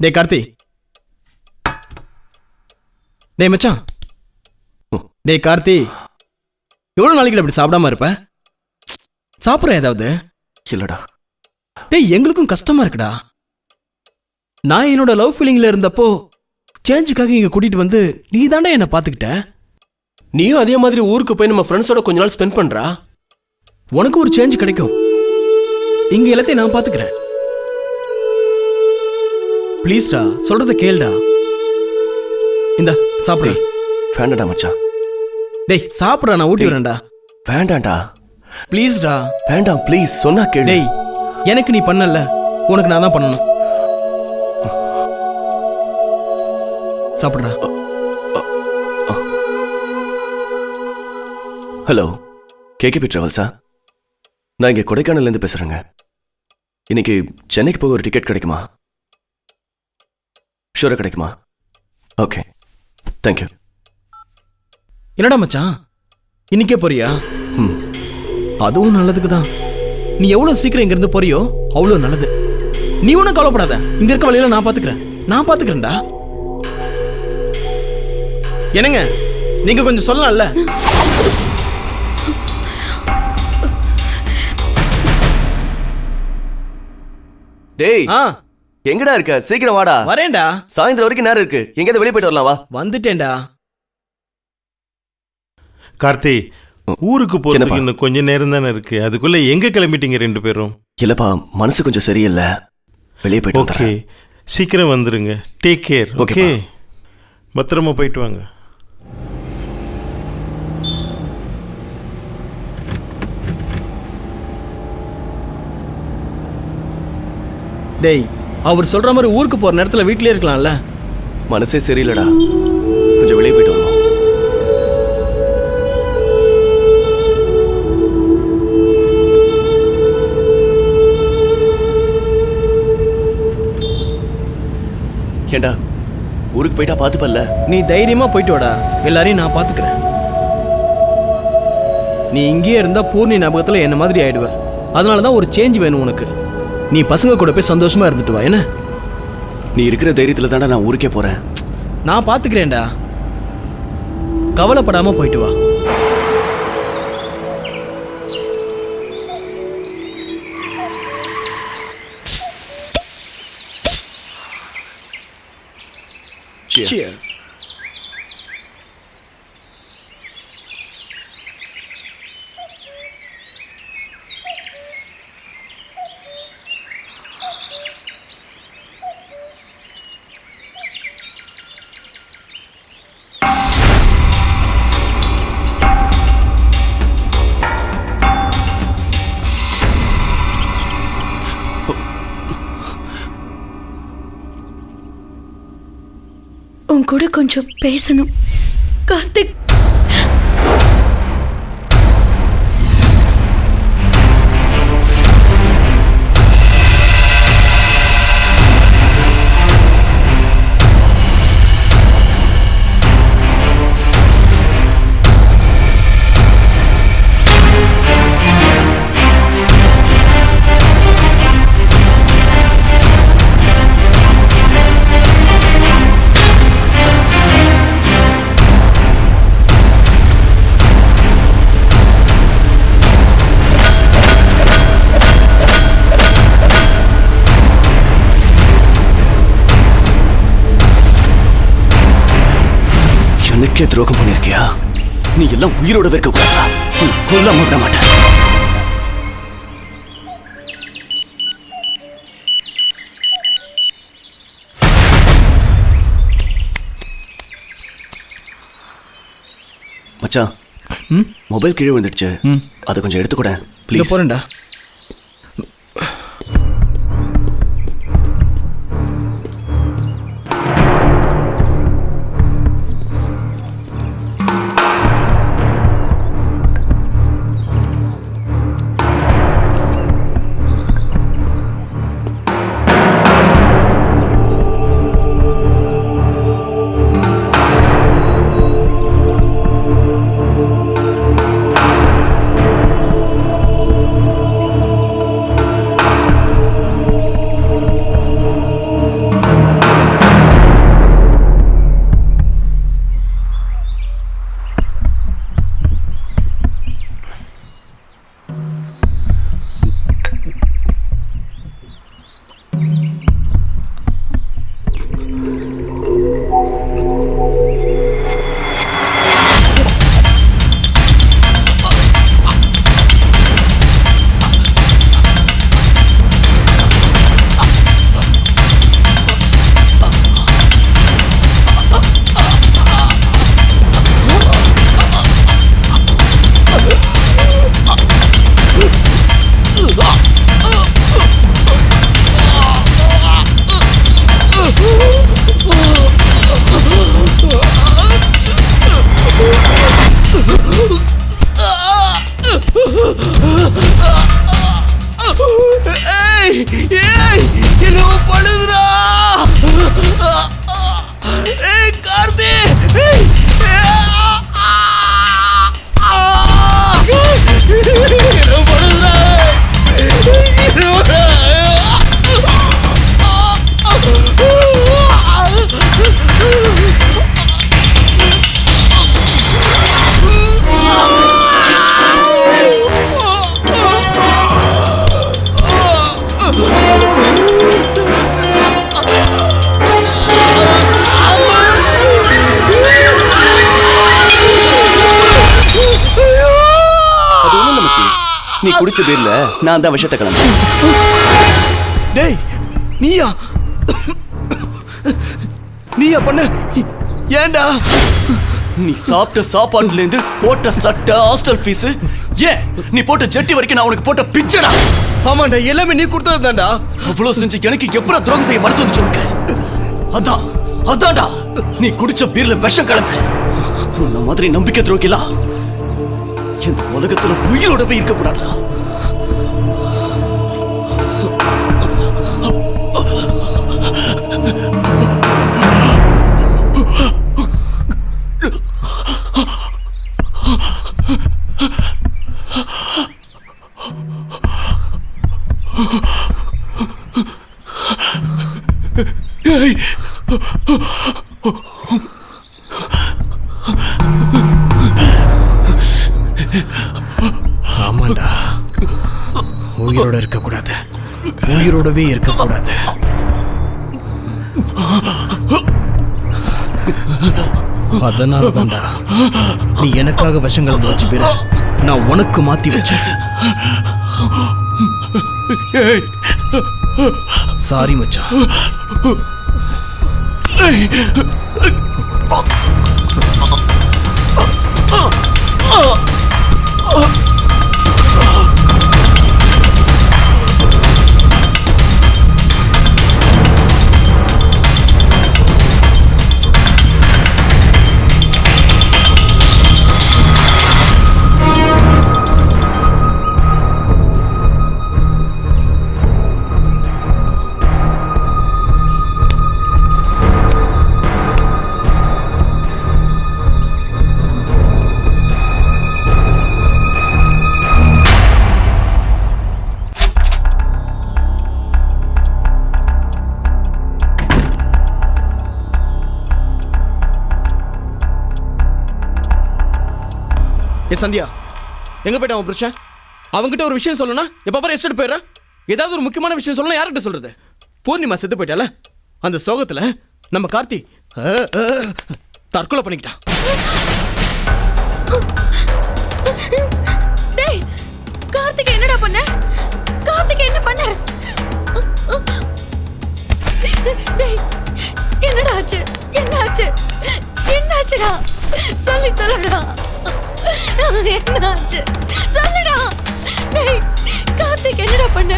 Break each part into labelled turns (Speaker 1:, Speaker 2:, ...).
Speaker 1: டேய் கார்த்தி, டேய் மச்சான், டேய் கார்த்தி, எவ்வளவு நாளைக்கு அப்படி சாப்பிடாம இருப்ப? சாப்பிட்ற ஏதாவது?
Speaker 2: இல்லடா.
Speaker 1: டேய் எங்களுக்கும் கஷ்டமா இருக்குடா. நான் என்னோட லவ் ஃபீலிங்ல இருந்தப்போ சேஞ்சுக்காக இங்க கூட்டிட்டு வந்து நீ தாண்டா என்ன பாத்துக்கிட்ட.
Speaker 3: நீயும் அதே மாதிரி ஊருக்கு போய் நம்ம ஃப்ரெண்ட்ஸோட கொஞ்ச நாள் ஸ்பெண்ட் பண்றா.
Speaker 1: உனக்கு ஒரு சேஞ்ச் கிடைக்கும். இங்க எல்லாத்தையும் நான் பாத்துக்கிறேன். ப்ளீஸ்டா, சொல்றத கேளுடா. இந்த சாப்பிடு.
Speaker 2: வேண்டாடா மச்சான்.
Speaker 1: டேய் சாப்பிட்றா, நான் ஊட்டி வரேன்டா.
Speaker 2: வேண்டாம்டா
Speaker 1: ப்ளீஸ்டா.
Speaker 2: வேண்டாம் ப்ளீஸ், சொன்னா கேளு.
Speaker 1: டேய் எனக்கு நீ பண்ணல, உனக்கு நான் தான் பண்ணணும். சாப்பிட்றா.
Speaker 2: ஹலோ, கேகேபி டிராவல்ஸா? நான் இங்கே கொடைக்கானல்லேருந்து பேசுகிறேங்க. இன்னைக்கு சென்னைக்கு போக ஒரு டிக்கெட் கிடைக்குமா? ஷூராக கிடைக்குமா? Okay, thank you.
Speaker 1: என்னடா மச்சான், இன்னைக்கே போறியா? அதுவும் நல்லதுக்கு தான். நீ எவ்வளவு சீக்கிரம் இங்க இருந்து போறியோ அவ்வளவு நல்லது. நீ ஒன்னும் கவலைப்படாத, இங்க இருக்க வழியில நான் பாத்துக்கிறேன்டா. என்னங்க, நீங்க கொஞ்சம் சொல்லலாம்ல?
Speaker 2: டேய் எங்கடா இருக்க? சீக்கிரம் வாடா.
Speaker 1: வரேன்டா.
Speaker 2: சாயந்தரம் வரைக்கும் நேரம் இருக்கு. எங்கேயாவது வெளியே போயிட்டு வரலாம், வா.
Speaker 1: வந்துட்டேன்டா.
Speaker 4: கார்த்தி, ஊருக்கு போறதுக்கு இன்னும் கொஞ்ச நேரம் தானே இருக்கு. அதுக்குள்ள எங்க கிளம்பிட்டீங்க ரெண்டு பேரும்?
Speaker 2: இல்லப்பா, மனசு கொஞ்சம் சரியில்லை, வெளியே போயிட்டு.
Speaker 4: ஓகே, சீக்கிரம் வந்துருங்க. Take care. ஓகே, பத்திரமா போயிட்டு வாங்க.
Speaker 1: டேய், அவர் சொல்ற மாதிரி ஊருக்கு போற நேரத்துல வீட்லயே இருக்கலாம்ல?
Speaker 2: மனசே சரியில்லடா, கொஞ்சம் வெளியே போயிட்டு வருவோம். ஏண்டா, ஊருக்கு போயிட்டா பாத்துப்பல்ல?
Speaker 1: நீ தைரியமா போயிட்டு வாடா, எல்லாரையும் நான் பாத்துக்கிறேன். நீ இங்கேயே இருந்தா பூர்ணி ஞாபகத்துல என்ன மாதிரி ஆயிடுவ. அதனாலதான் ஒரு சேஞ்ச் வேணும் உனக்கு. நீ பசங்க கூட போய் சந்தோஷமா இருந்துட்டு வா. என்ன,
Speaker 2: நீ இருக்கிற தைரியத்துல தானே நான் ஊருக்கே போறேன்.
Speaker 1: நான் பாத்துக்கிறேன்டா, கவலைப்படாம போயிட்டு வா. Cheers.
Speaker 5: உன் கூட கொஞ்சம் பேசணும் கார்த்திக்.
Speaker 2: எனக்கே துரோகம் பண்ணிருக்கியா? நீ எல்லாம் உயிரோட வைக்க கூடாதா? கொல்லாம விட மாட்டேன். மச்சான், மொபைல் கீழே வந்துடுச்சு, அதை கொஞ்சம் எடுத்துக்கூட ப்ளீஸ்.
Speaker 1: போறேன்டா.
Speaker 2: குடிச்ச பீர்ல நான் தான் விஷத்தை கலந்தேன்.
Speaker 1: டேய் நீயா நீயா பண்ண? ஏன்டா?
Speaker 2: நீ சாப்பிட்ட சாப்பாட்டுல இருந்து போட்ட சட்டை, ஹாஸ்டல் ஃபீஸ், ஏன் நீ போட்ட ஜெட்டி வரைக்கும் நான் உனக்கு போட்ட பிச்சடா.
Speaker 1: ஆமாண்டா, எல்லாமே நீ கொடுத்தது தான்டா.
Speaker 2: அவ்வளவு செஞ்சு எனக்கு எப்பறம் துரோகம் செய்ய மனசு வந்துச்சு உனக்கு? அதான்டா நீ குடிச்ச பீர்ல விஷம் கலந்த. உன்ன மாதிரி நம்பிக்கை துரோகிலாம் இந்த உலகத்துல உயிரோடவே இருக்க கூடாதுடா.
Speaker 1: ஆமாண்டா, உயிரோட இருக்க கூடாது, உயிரோடவே இருக்க கூடாது. அதனால தான்டா நீ எனக்காக விஷம் கலந்து வச்சு பேர நான் உனக்கு மாத்தி வச்சேன். சாரி மச்சான். ஏ சந்தியா, எங்க போயிட்டான் அவன் புருஷன்? அவன்கிட்ட ஒரு விஷயம் சொல்லணும்னா எப்ப பாரு எஸ்டேட் போயிடுறான். ஏதாவது ஒரு முக்கியமான விஷயம் சொல்லணும், யார்கிட்ட சொல்றது? பூர்ணிமா செத்து போயிட்டால, அந்த சோகத்துல நம்ம கார்த்தி தற்கொலை பண்ணிக்கிட்டான்.
Speaker 5: டேய், கார்த்திக் என்னடா பண்ண? கார்த்திக் என்ன பண்ண? டேய், என்னடா ஆச்சு? என்னாச்சு? என்னாச்சுடா? சொல்லி தொலைடா. என்னாச்சு? சொல்லுடா. டேய், கார்த்திக் என்னடா பண்ண?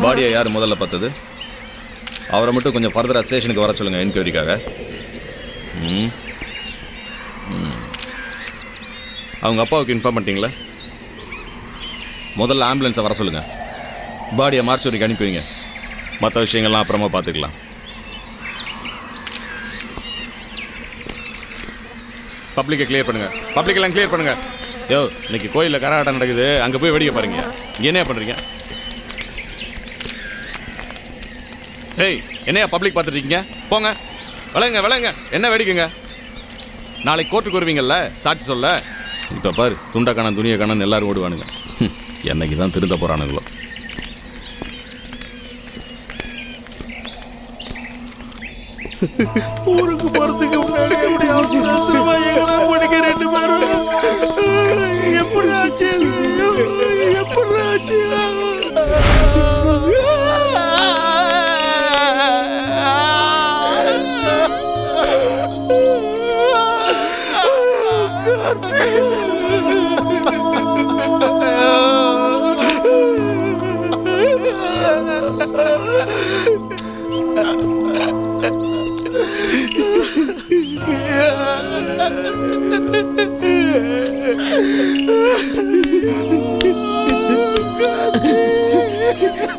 Speaker 6: பாடியை யார் முதல்ல பார்த்தது? அவரை மட்டும் கொஞ்சம் ஃபர்தராக ஸ்டேஷனுக்கு வர சொல்லுங்கள் என்கொயரிக்காக. அவங்க அப்பாவுக்கு இன்ஃபார்ம் பண்ணிட்டீங்களா? முதல்ல ஆம்புலன்ஸை வர சொல்லுங்கள். பாடியை மார்ச்சுரிக்கு அனுப்பி வைங்க. மற்ற விஷயங்கள்லாம் அப்புறமா பார்த்துக்கலாம். பப்ளிக்கை கிளியர் பண்ணுங்கள். பப்ளிக்கெல்லாம் கிளியர் பண்ணுங்கள். யோ, இன்னைக்கு கோயிலில் கரகாட்டம் நடக்குது, அங்கே போய் வேடிக்கை பாருங்க. என்ன பண்ணுறீங்க? ஏய், என்னையா பப்ளிக் பார்த்துட்டு இருக்கீங்க? போங்க, விளையுங்க விளையுங்க. என்ன வேடிக்கைங்க? நாளைக்கு கோர்ட்டுக்கு வருவீங்கல்ல சாட்சி சொல்ல. இப்போ பாரு, துண்டை காணம் துணியை காணம் எல்லாரும் ஓடுவானுங்க. என்னைக்கு தான் திருந்த போகிறானுங்களோ.
Speaker 3: ஊருக்கு போறதுக்கு முன்னாடி ரெண்டு பேரும் எப்படி ஆச்சு? எப்படி ஆச்சு?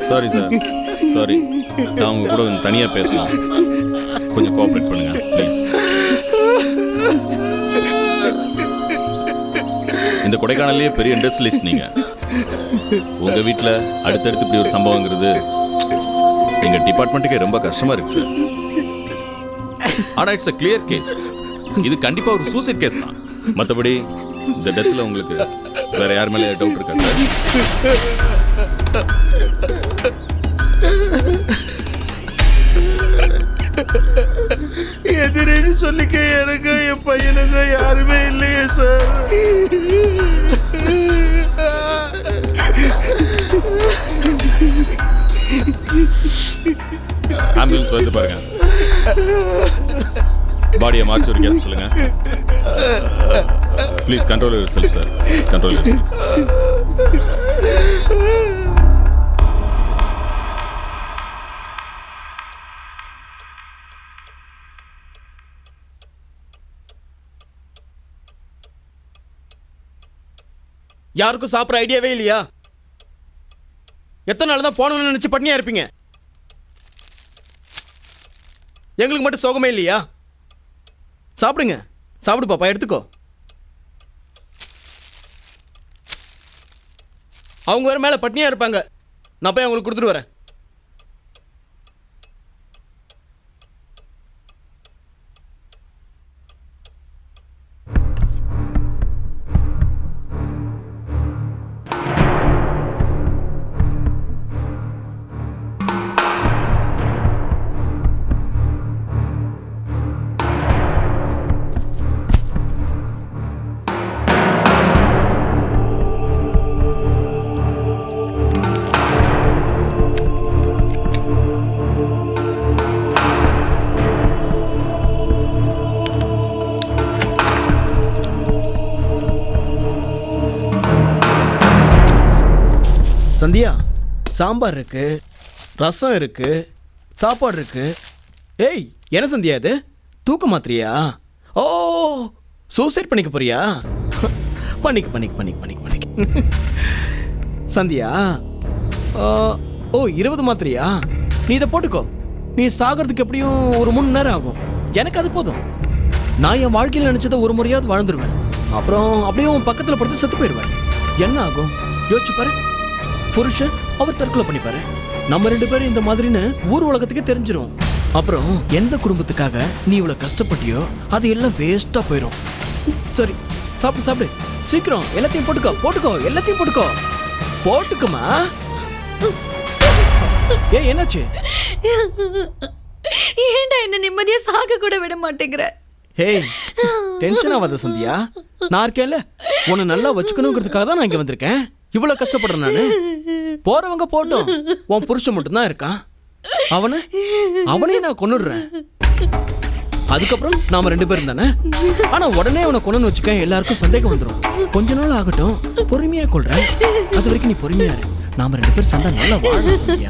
Speaker 6: Sorry sir, sorry. நான் உங்க கூட கொஞ்சம் தனியாக பேசலாம். கொஞ்சம் கோஆப்ரேட் பண்ணுங்க ப்ளீஸ். இந்த கொடைக்கானல்லையே பெரிய இண்டஸ்ட்ரியலிஸ்ட் நீங்க. உங்க வீட்டில் அடுத்தடுத்து இப்படி ஒரு சம்பவங்கிறது எங்க டிபார்ட்மெண்ட்டுக்கே ரொம்ப கஷ்டமா இருக்கு சார். ஆனா இட்ஸ் a கிளியர் கேஸ். இது கண்டிப்பா ஒரு சூசைட் கேஸ் தான். மற்றபடி இந்த டெத்தில் உங்களுக்கு வேற யார் மேலே டவுட் இருக்கா சார்?
Speaker 4: சொல்லிக்க எனக்கு என் பையனுக்கு யாருமே இல்லையே சார்.
Speaker 6: ஆம்புலன்ஸ் வந்து பாருங்க. பாடியை மார்ச் வரைக்கும் சொல்லுங்க. Please control your self sir, control your self.
Speaker 1: யாருக்கும் சாப்பிட்ற ஐடியாவே இல்லையா? எத்தனை நாள் தான் போனோம்னு நினைச்சு பட்னியா இருப்பீங்க? எங்களுக்கு மட்டும் சோகமே இல்லையா? சாப்பிடுங்க, சாப்பிடு பாப்பா, எடுத்துக்கோ. அவங்க வேற மேல பட்னியா இருப்பாங்க. நான் போய் அவங்களுக்கு கொடுத்துட்டு வரேன். சந்தியா, சாம்பார் இருக்கு, ரசம் இருக்கு, சாப்பாடு இருக்கு. ஏய், என்ன சந்தியா இது? தூக்க மாத்திரியா? ஓ, சூசைட் பண்ணிக்க போறியா? பண்ணிக்க. சந்தியா, ஓ 20 மாத்திரையா? நீ இதை போட்டுக்கோ. நீ சாகிறதுக்கு எப்படியும் ஒரு 3 மணி நேரம் ஆகும். எனக்கு அது போதும். நான் என் வாழ்க்கையில் நினைச்சதை ஒரு முறையாவது வாழ்ந்துருவேன். அப்புறம் அப்படியே உன் பக்கத்தில் படுத்து செத்து போயிடுவேன். என்ன ஆகும் யோசிச்சு பாரு. புருஷன் அவர் தற்கொலை பண்ணிப்பாரு. நம்ம 2 பேரும் இந்த மாதிரின்னு ஊர் உலகத்துக்கு தெரிஞ்சிரும். அப்புறம் எந்த குடும்பத்துக்காக நீ இவ்வளவு கஷ்டப்பட்டியோ அது எல்லாம் வேஸ்டா போயிடும். சரி, சாப்பிடு. சீக்கிரம் எல்லாத்தையும் போட்டுக்கோ. எல்லாத்தையும் போட்டுக்கோமா. ஏய், என்னாச்சு?
Speaker 5: ஏன்டா என்ன நிம்மதியா சாக கூட விட மாட்டேங்கிற?
Speaker 1: ஹேய், டென்ஷன் ஆகாத சந்தியா. நான் இருக்கேன்ல, உன்னை நல்லா வச்சுக்கணுங்கிறதுக்காக தான் நான் இங்க வந்திருக்கேன். இவ்வளவு கஷ்டப்படுறேன் நானு. போறவங்க போட்டோம், உன் புருஷன் மட்டும்தான் இருக்கான். அவனே நான் கொன்னுடுறேன். அதுக்கப்புறம் நாம 2 பேரும் தானே. ஆனா உடனே அவனை கொன்னு வச்சுக்க எல்லாருக்கும் சந்தேகம் வந்துடும். கொஞ்ச நாள் ஆகட்டும், பொறுமையா கொள்றேன். அது வரைக்கும் நீ பொறுமையா இரு. நாம 2 பேரும் சண்டை நல்லா வாழணும் சந்தியா.